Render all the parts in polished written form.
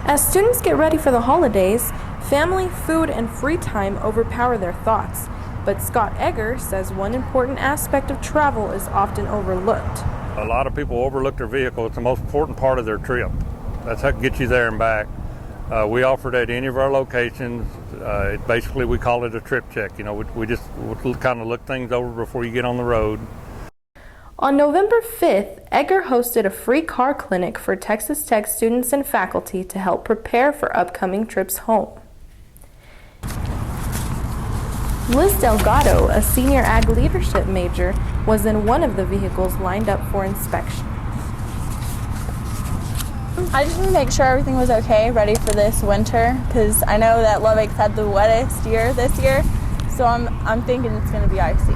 As students get ready for the holidays, family, food, and free time overpower their thoughts. But Scott Egger says one important aspect of travel is often overlooked. A lot of people overlook their vehicle. It's the most important part of their trip. That's how to get you there and back. We offer it at any of our locations. Basically, we call it a trip check. You know, we just kind of look things over before you get on the road. On November 5th, Egger hosted a free car clinic for Texas Tech students and faculty to help prepare for upcoming trips home. Liz Delgado, a senior ag leadership major, was in one of the vehicles lined up for inspection. I just want to make sure everything was okay, ready for this winter, because I know that Love Lake's had the wettest year this year, so I'm thinking it's going to be icy.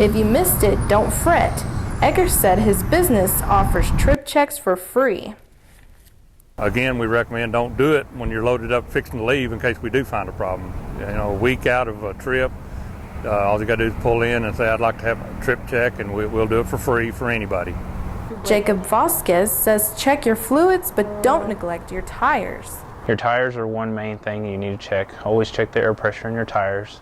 If you missed it, don't fret. Egger said his business offers trip checks for free. Again, we recommend don't do it when you're loaded up fixing to leave in case we do find a problem. You know, a week out of a trip, all you got to do is pull in and say, I'd like to have a trip check, and we'll do it for free for anybody. Jacob Vasquez says check your fluids, but don't neglect your tires. Your tires are one main thing you need to check. Always check the air pressure in your tires.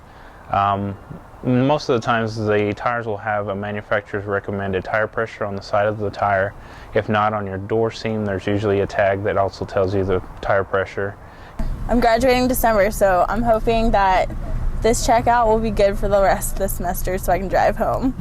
Most of the times the tires will have a manufacturer's recommended tire pressure on the side of the tire. If not, on your door seam there's usually a tag that also tells you the tire pressure. I'm graduating December, so I'm hoping that this checkout will be good for the rest of the semester so I can drive home.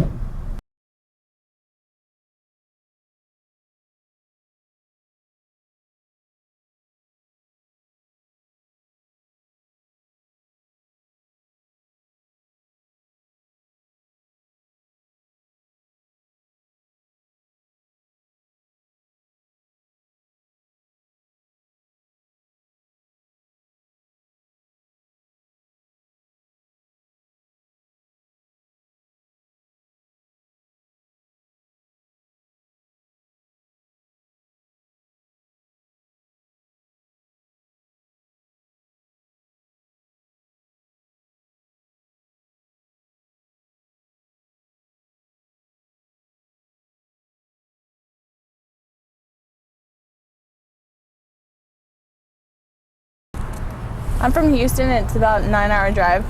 I'm from Houston, and it's about a 9-hour drive.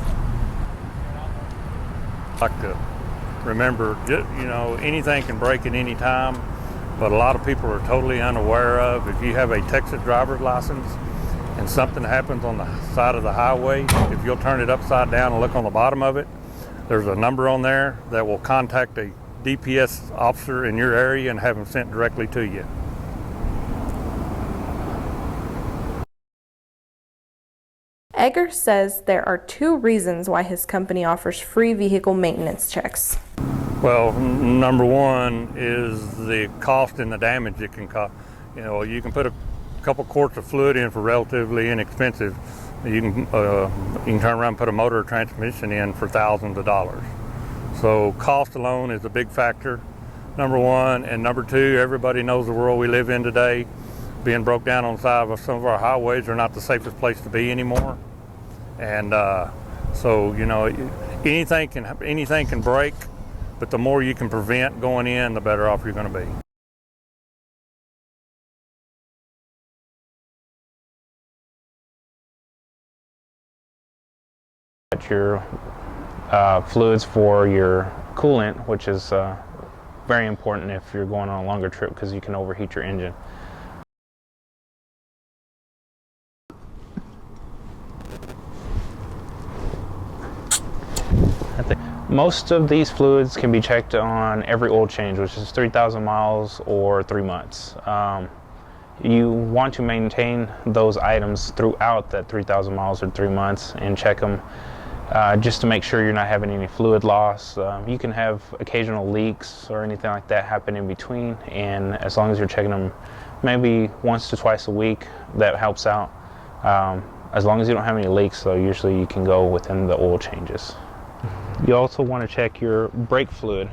I like to remember, you know, anything can break at any time, but a lot of people are totally unaware of, if you have a Texas driver's license and something happens on the side of the highway, if you'll turn it upside down and look on the bottom of it, there's a number on there that will contact a DPS officer in your area and have them sent directly to you. Egger says there are 2 reasons why his company offers free vehicle maintenance checks. Well, number one is the cost and the damage it can cause. You know, you can put a couple quarts of fluid in for relatively inexpensive. You can turn around and put a motor or transmission in for thousands of dollars. So cost alone is a big factor, number one. And number two, everybody knows the world we live in today. Being broke down on the side of some of our highways are not the safest place to be anymore. And so, you know, anything can break, but the more you can prevent going in, the better off you're going to be. Your fluids for your coolant, which is very important if you're going on a longer trip because you can overheat your engine. Most of these fluids can be checked on every oil change, which is 3,000 miles or 3 months. You want to maintain those items throughout that 3,000 miles or 3 months and check them just to make sure you're not having any fluid loss. You can have occasional leaks or anything like that happen in between, and as long as you're checking them maybe once to twice a week, that helps out. As long as you don't have any leaks, though, usually you can go within the oil changes. You also want to check your brake fluid.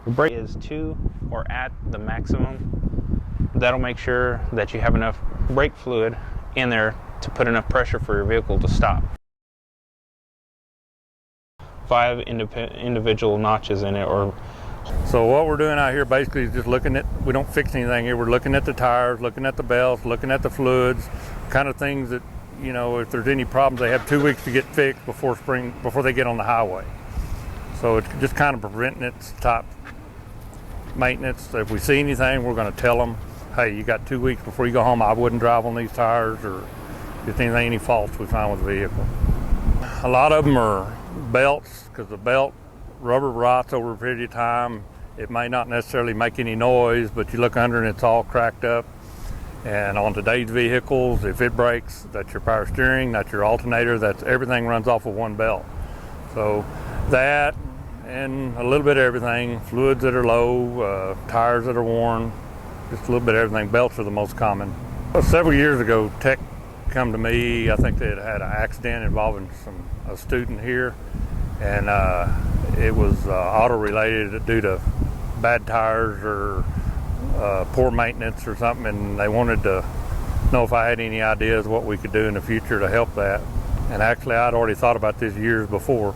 Your brake is to or at the maximum. That'll make sure that you have enough brake fluid in there to put enough pressure for your vehicle to stop. 5 individual notches in it, or So what we're doing out here basically is just looking at, we don't fix anything here. We're looking at the tires, looking at the belts, looking at the fluids, kind of things that, you know, if there's any problems, they have 2 weeks to get fixed before they get on the highway. So it's just kind of preventing its type maintenance. If we see anything, we're going to tell them, hey, you got 2 weeks before you go home. I wouldn't drive on these tires, or if anything, any faults we find with the vehicle. A lot of them are belts, because the belt rubber rots over a period of time. It may not necessarily make any noise, but you look under and it's all cracked up. And on today's vehicles, if it breaks, that's your power steering, that's your alternator, that's everything runs off of one belt. So that and a little bit of everything, fluids that are low, tires that are worn, just a little bit of everything. Belts are the most common. Well, several years ago, tech come to me. I think they had an accident involving a student here, and it was auto-related due to bad tires or poor maintenance or something, and they wanted to know if I had any ideas what we could do in the future to help that. And actually, I'd already thought about this years before.